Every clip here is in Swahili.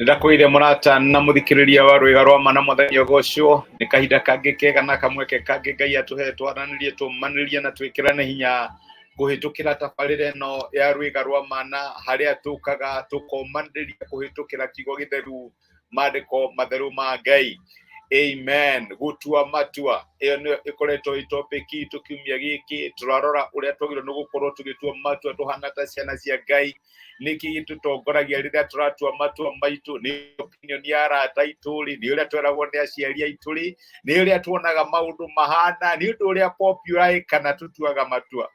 Ndakwire murata na muthikiriria wa rwiga rwa mana muthenya gocio ni kahinda kangi kega na kamweke kangi Ngai atuhe twaranirie tumanirie na twikirane hinya kuhitukira tabarire no ya rwiga rwa mana haria tukaga tukomandiria kuhitukira kigo githeru mandiko matheru ma Ngai. Amen. Gũtua matua iyo ni ikoretwo itopiki tukiumia giki turarora uria twagirwo ni gukorwo tugitua matua tuhana ta ciana cia Ngai. Niki gitutongoragia riria turatua matua maitu ni opinion ya arata ituri ni uria tweragwo ni aciari aituri ni uria tuonaga maundu mahana ni undu uria popular kana tutuaga matua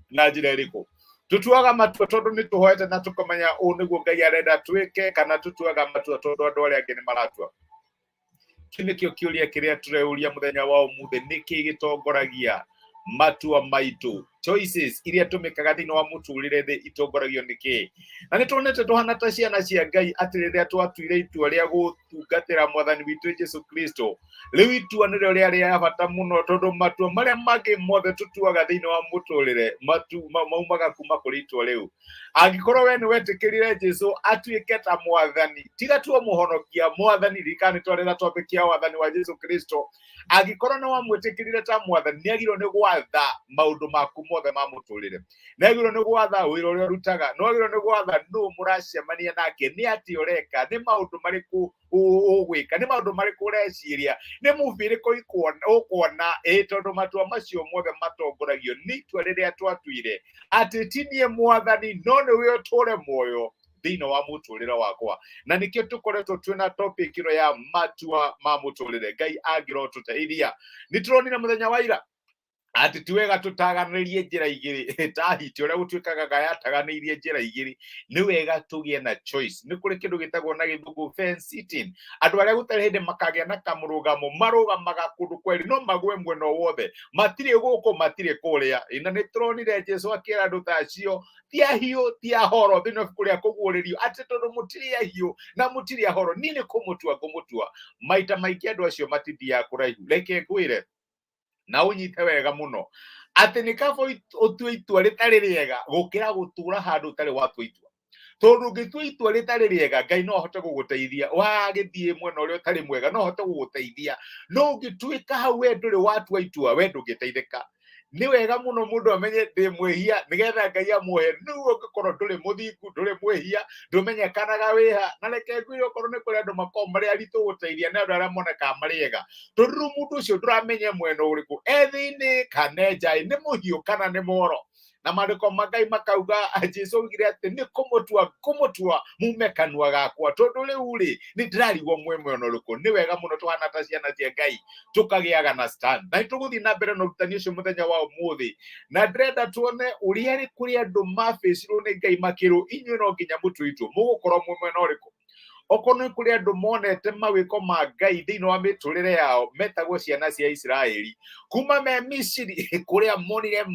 na njira iriku tutuaga matua tondu ni tuhoete na tukamenya u niguo Ngai arenda twike kana tutuaga matua tondu andu aria angi ni maratua. Kinikio kiuria kiria tureuria muthenya wa umuthi niki gitongoragia matua maitu choices iria tumikaga thini wa muturire thi itongoragio niki na ni tuonete tuhana ta ciana cia Ngai atiriria twatuire itua ria gutungatira mwathani witu Jesu Kristo riu itua nirio ria bata muno tondu matua maria mangi mothe tutuaga thini wa muturire maumaga kuma kuri itua riu. Angĩkorwo we ni wetikirire Jesu atuike ta mwathani tiga tu muhonokia mwathani rikani twarira twabikia wathani wa Jesu Kristo. Angĩkorwo no wamwitikirire ta mwathani ni agirwo ni gwatha maundu maku mothe ma muturire ni agirwo ni gwatha wira uria rutaga no agirwo ni gwatha no muracemania nake ni ati ureka ni maundu mariku ugwika ni maundu mariku ureciria ni mubiriko ikona tondu matua macio mothe matongoragio ni itua riria twatuire ati tinie mwathani no ni we uture muoyo thini wa muturire wakwa na nikio tukoretwo twina topic ino ya matua ma muturire. Ngai angiro tũteithia ni turonire muthenya wa ira ati tiwega tũtaganĩrie njĩra igĩrĩ ta hiti ũrĩa gũtuĩkaga Ngai ataganĩirie njĩra igĩrĩ nĩ wega tũgĩe na choice. Nĩ kũrĩ kĩndũ gĩtagwo na gĩthũngũ fence sitting. Andũ arĩa gũtarĩ hĩndĩ makagĩa na kamũrũgamo marũgamaga kũndũ kweri no magwe mwena wothe matirĩ gũkũ matirĩ kũrĩa. Na nĩ tũronire Jesu akĩra andũ ta acio ti ahiũ ti ahoro thĩinĩ wa ibuku rĩa kũguũrĩrio atĩ tondũ mũtirĩ ahiũ na mũtirĩ ahoro niĩ nĩ kũmũtua ngũmũtua. Maita maingĩ andũ acio matithiaga kũraihu. Reke ngwĩre na unyite wega muno ati ni kabo utue itua ritari riega gukira gutura handu utari watua itua tondu ngitua itua ritari riega Ngai no ahote guguteithia wagithie mwena uria utari mwega no ahote guguteithia no ngituika hau we nduri watua itua we ndungiteithika. Ni wega muno mundu amenye ndi mwehia nigetha Ngai amuhe nuo ngikoro nduri muthingu nduri mwehia ndumenyekanaga wiha na reke ngwire okorwo ni kuri andu makoo mari aritu guteithia na andu aria moneka mariega tondu mundu ucio nduramenye mwena uriku ethini kana njai ni muhiu kana ni moro. Na mandiko ma Ngai makauga Jesu augire ati ni kumutua mume kanua gakwa tondu riu ri ni ndirarigwo mwena uriku. Ni wega muno tuhana ta ciana cia Ngai tukagiaga na stand na tuguthii na mbere na urutani ucio muthenya wa umuthi na ndirenda tuone uria ri kuri andu mafacirwo ni Ngai makiru inyuĩ no nginya mutuitwo mugukorwo mwena uriku. Okorwo ni kuri andu monete mawiko ma Ngai thĩinĩ wa miturire yao metagwo ciana cia Israeli kuma me Misiri kuria monire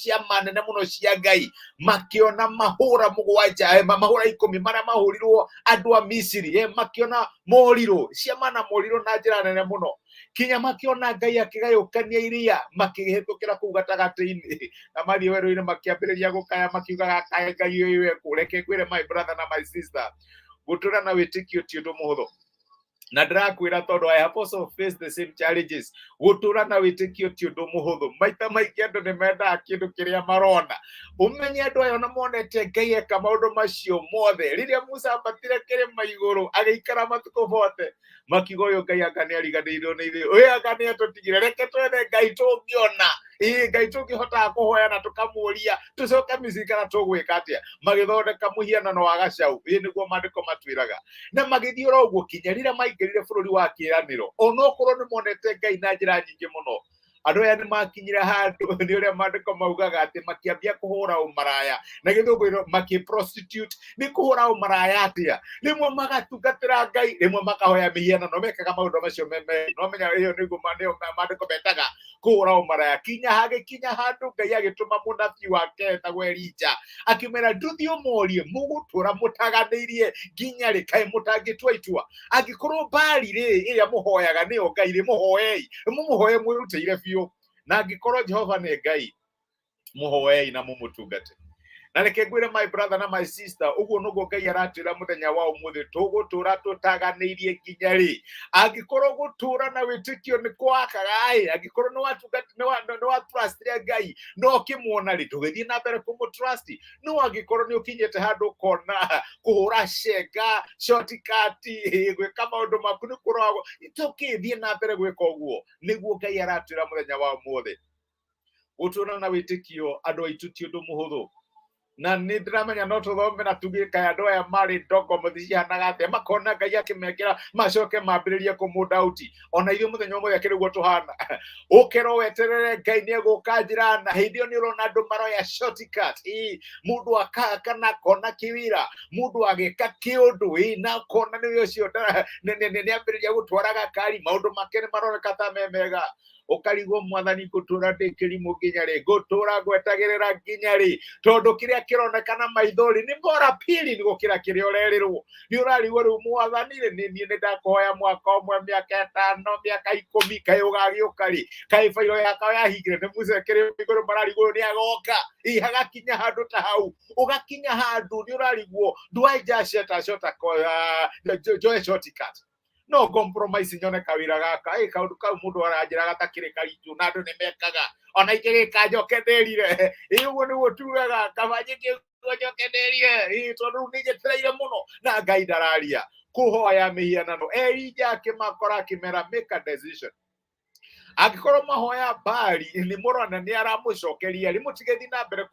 ciama nene muno cia Ngai makiona mahura mugwanja mahura 10 maria mahurirwo andu a Misiri makiona moriro ciama na moriro na njira nene muno kinya makiona Ngai akigayukania iria makihitukira kuu gatagati-ini na mathi werũ-inĩ makiambĩrĩria gũkaya makiugaga kae Ngai ũyũ kureke kwĩre my brother na my sister gutura na witikio ti undu muhuthu na ndirakwira tondu I have also faced the same challenges. Gutura na witikio ti undu muhuthu maita maingĩ andu ni mendaga kindu kiria marona umenye andu ayo na monete Ngai eka maundu macio mothe riria Musa ambatire kirima iguru agĩikara matuko bote makiuga uyu Ngai anga ni ariganĩirwo nĩ ithuĩ uyu anga ni atutigire reke twethe Ngai tũngĩona Ngai tũngĩhota kũhoya na tukamuria tucoke Misiri kana tũgwĩka atĩa magĩthondeka mũhianano wa gacaũ nĩguo mandĩko matwĩraga na magĩthiĩ oro ũguo kinya rĩrĩa maingĩrire bũrũri wa kĩĩranĩro onokorwo nĩ monete Ngai na njĩra nyingĩ mũno andu aya ni makinyira handu ni uria mandiko maugaga ati makiambia kuhura umaraya na githunguro maki prostitute ni kuhura umaraya atia rimwe magatungatira Ngai rimwe makahoya mihiana no mekaga maundu macio meme no menya iyo ni gumaneo mandiko betaga kuhura umaraya kinya handu Ngai agituma munabii wake tagwo Elija akimera nduthio morie mugutura mutaganĩirie nginya rikae mutangitua itua angikorwo bali ri iria muhoyaga ni o Ngai ri muhoyei mumuhoye mwirutĩire biũ na angĩkorwo Jehova nĩ Ngai muhoyei na mumutungate na reke ngwire my brother na my sister uguo nuguo Ngai aratwira muthenya wa umuthi tugutura tutaganĩirie nginya ri angikorwo gutura na witikio ni kwakaga angikorwo ni wa trust ya Ngai no kimuona ri tugithie na mbere kumutrust no angikorwo ni ukinyete handu kona kuhura shenga shortcut gwika maundu maku ni kuragwo itukithie na mbere gwika uguo niguo Ngai aratwira muthenya wa umuthi gutura na witikio andu aitu ti undu muhuthu na nä ndäramenya no tå thome na tugä ka andå aya marä ndongo må thi cihanaga atä makona Ngai akä mekera macoke mambä rä rie kå må ndauti ona ithuä må thenya å mwe akä rä guo tå hana å kero weterere Ngai nä egå ka njä ra na hä ndä ä yo nä å rona andå maroya shortcut må ndå akaka na kona kä wira må ndå agäka kä å ndå na kona nä we å cio nä ambä rä ria gå twaraga kari maå ndå make nä maroneka ta memega ukarigwo mwathani gutura ndikirimu nginya ri gutura gwetagirira nginya ri tondu kiria kironekana maithori ni bora pili ni gukira kiria urerirwo ni urarigwo ri mwathani ri ni ndakoya mwaka umwe miaka 5 miaka 10 kai ugagiuka ri kai fairo yakao yahingire ni mucekere iguru mararigwo ni agoka hagakinya handu ta hau ugakinya handu ni urarigwo ndwaija shota koya joe shortcut no compromise nyone kawira gaka kaundu kau mundu aranjira gatakire karitu na andu nimekaga ona ikirika njokenderire uguo niguo tugaga kabanyike njokenderire tondu nijetereire muno na Ngai ndararia kuhoya mihianano Elija akimakora akimera make a decision angikorwo mahoya bari ni murona ni aramucokeria ri mutigethi na mbere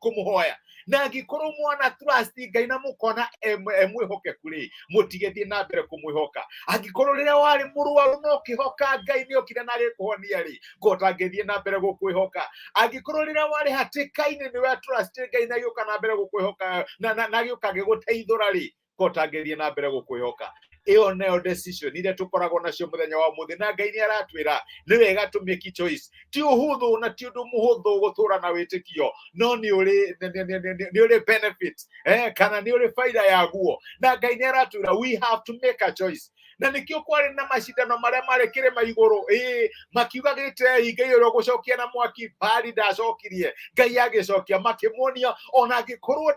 kumuhoya na angikorwo mwana trust Ngai na mukona emwihokeku ri mutigethi na mbere kumwihoka angikorwo riria wari murwaru no kihoka Ngai ni okire na gikuhonia ri ngotangithie na mbere gukwihoka angikorwo riria wari hatikaine ni we trust Ngai na gioka na mbere gukwihoka na gioka giguteithura ri ngotangithie na mbere gukwihoka iyo neo decision ile tukoragwo nacio muthenya wa muthi na Ngai ni aratwira ni wega to make choice ti uhuthu na ti undu muhuthu gutura na witikio no ni uri benefit kana ni uri faida yaguo na Ngai ni aratwira we have to make a choice na nikio kwari na mashindano maria mari kirima iguru makiugagite Ngai uri gucokia na mwaki bari ndacokirie Ngai agicokia makimuonia ona angikorwo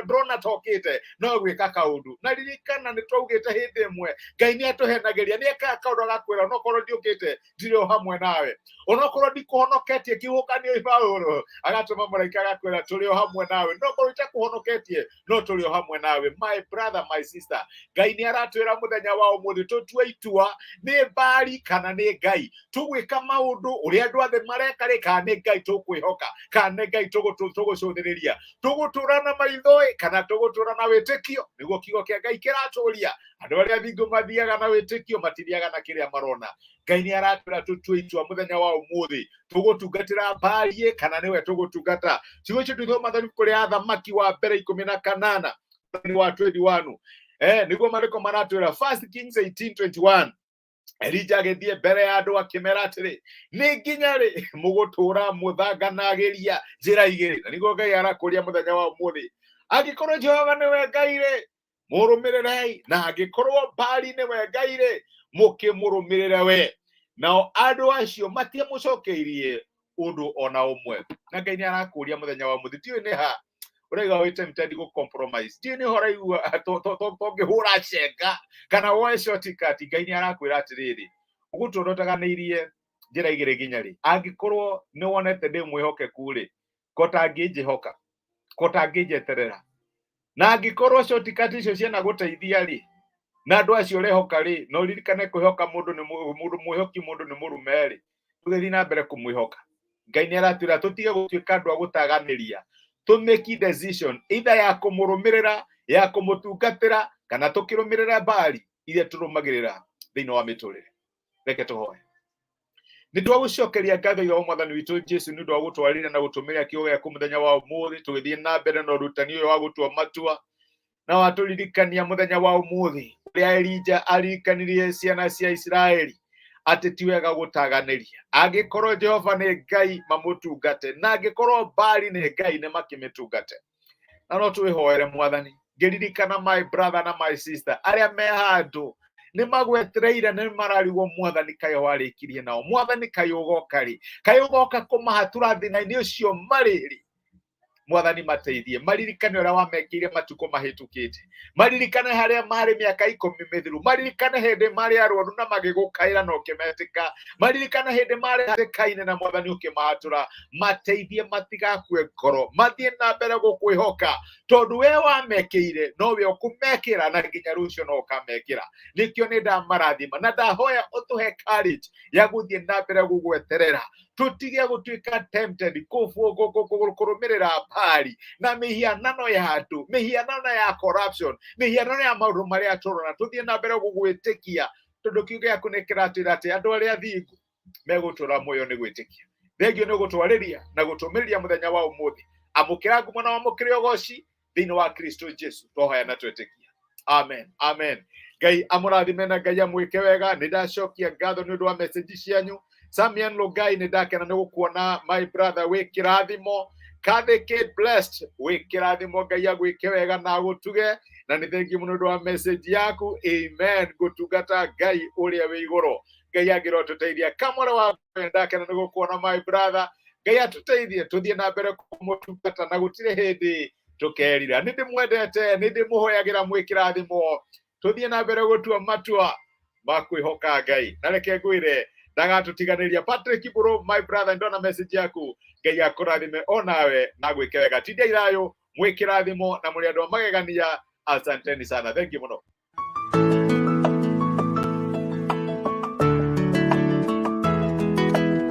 drona tokite no gwika kaundu na ririkana ni twaugite hindi mwe Ngai ni atuhenagiria ni eka kaundu agakwira no korwo ndiukite ndiro hamwe nawe ona korwo ndikuhonoketie kihukanio ibauro agatuma muraika agakwira turi hamwe nawe no korwo itakuhonoketie no turi hamwe nawe my brother my sister Ngai ni aratwira muthenya wa umuthi tutue itua ni bari kana ni Ngai tugwika maundu uri andu othe mareka ri kana ni Ngai tukwihoka kana ni Ngai tugucuthiriria tugutura na maithoi kana tugutura na witikio niguo kiugo kia Ngai kiraturia andu aria thingu mathiaga na witikio matithiaga na kiria marona Ngai ni aratwira tutue itua muthenya wa umuthi tugutungatira bari kana niwe tugutungata ciugo citu thoma thani kuria athamaki wa mbere 18 ni wa 21 niguo mariko maratwira 1 Kings 18:21 Elija agithie mbere ya andu akimera atiri ni nginya ri mugutura muthanganagiria njira igiri na niguo Ngai arakuria muthenya wa umuthi angikorwo Jehova niwe Ngai ri murumirire na angikorwo bari niwe Ngai ri mukimurumirire we nao andu acio matie mucokeirie undu ona umwe na Ngai ni arakuria muthenya wa umuthi tiwe ni ha urega wite mtandi go compromise ti ni horaigua tongihura cenga kana woe shortcut Ngai ni arakwira atiriri uguturotaganĩirie njira igire nginya ri angikorwo ni wonete ndi mwihokeku ri kotangijihoka kotangijeterera na angikorwo shortcut icio ciana guteithia ri na andu acio rehoka ri no ririkane kwihoka mundu ni mundu mwihoki mundu ni murume ri tugethi na mbere kumwihoka Ngai ni aratwira tutige gutuika andu agutaganĩria to make decision either ya kumurumirira ya kumutungatira kana tukirumirira bari iria turumagirira thiini wa miturire reke tuhoe ni twagucokeria ngatho yo mwathani witu Jesu ni ndo gutwarira na gutumiria kiugo gya kumuthenya wa umuthi tugithie na mbere no rutani uyo wa gutua matua na waturirikania muthenya wa umuthi uria Elija arikanirie ciana cia Israeli ati ti wega gutaganĩria angikorwo Jehova ni Ngai mamutungate na angikorwo bari ni Ngai ni makimitungate na no twihoere mwathani ngiririkana my brother na my sister aria me handu ni magwetereire ni mararigwo mwathani kayo warikirie nao mwathani kayo gokari kayo goka kumahatura thina-ini ucio mariri Mwathani mateithie, maririkane ũrĩa wamekĩire matukũ mahĩtũkĩte, maririkane harĩa marĩ mĩaka 10 mĩthiru, maririkane hĩndĩ marĩ arwaru na magĩgũkaĩra na ũkĩmetĩka, maririkane hĩndĩ marĩ hatĩka-inĩ na Mwathani ũkĩmahatũra. Mateithie matigakue ngoro, mathiĩ na mbere gũkwĩhoka, tondũ we wamekĩire nowe ũkũmekĩra na nginya rũciũ no ũkamekĩra. Nĩkĩo nĩ ndamarathima na ndahoya ũtũhe courage ya gũthiĩ na mbere gũgweterera, tũtige gũtuĩka tempted kũrũmĩrĩra mbari na mĩhianano ya andũ, mĩhianano ya corruption, mĩhianano ya maũndũ marĩa tũrona. Tũthiĩ na mbere gũgwĩtĩkia, tondũ kiugo gĩaku nĩ kĩratwĩra atĩ andũ arĩa athingu megũtũra muoyo nĩ gwĩtĩkia. Thengio nĩ gũtwarĩria na gũtũmĩrĩria mũthenya wa ũmũthĩ. Amũkĩra ngumo na wamũkĩre ũgooci thĩinĩ wa Kristo Jesu, twahoya na twĩtĩkia. Amen, amen. Ngai amũrathime na Ngai amwĩke wega. Nĩ ndacokia ngatho nĩ ũndũ wa message cianyu. Samian Logai, nĩ ndakena nĩ gũkuona my brother, wĩ kĩrathimo. Kathy Kate blessed, wĩ kĩrathimo. Ngai agwĩke wega na gũtuge, na nĩ thengi mũno ũndũ wa message yaku. Amen. Gũtungata Ngai ũrĩa wĩ igũrũ. Ngai agĩro tũteithia. Kamũra wa ndakena nĩ gũkuona my brother. Ngai atũteithie tũthiĩ na mbere kũmũtungata na gũtirĩ hĩndĩ tũkerira. Nĩ ndĩmwendete, nĩ ndĩmũhoyagĩra mwĩ kĩrathimo. Tũthiĩ na mbere gũtua matua ma kwĩhoka Ngai. Na reke ngwĩre ndagatũtiganĩria. Patrick Buru, my brother, ndona message yaku. Ngai akũrathime o nawe na gwĩke wega. Tindia ithayũ, mwĩ kĩrathimo na mũrĩ andũ a magegania. Asanteni sana. Thank you mũno.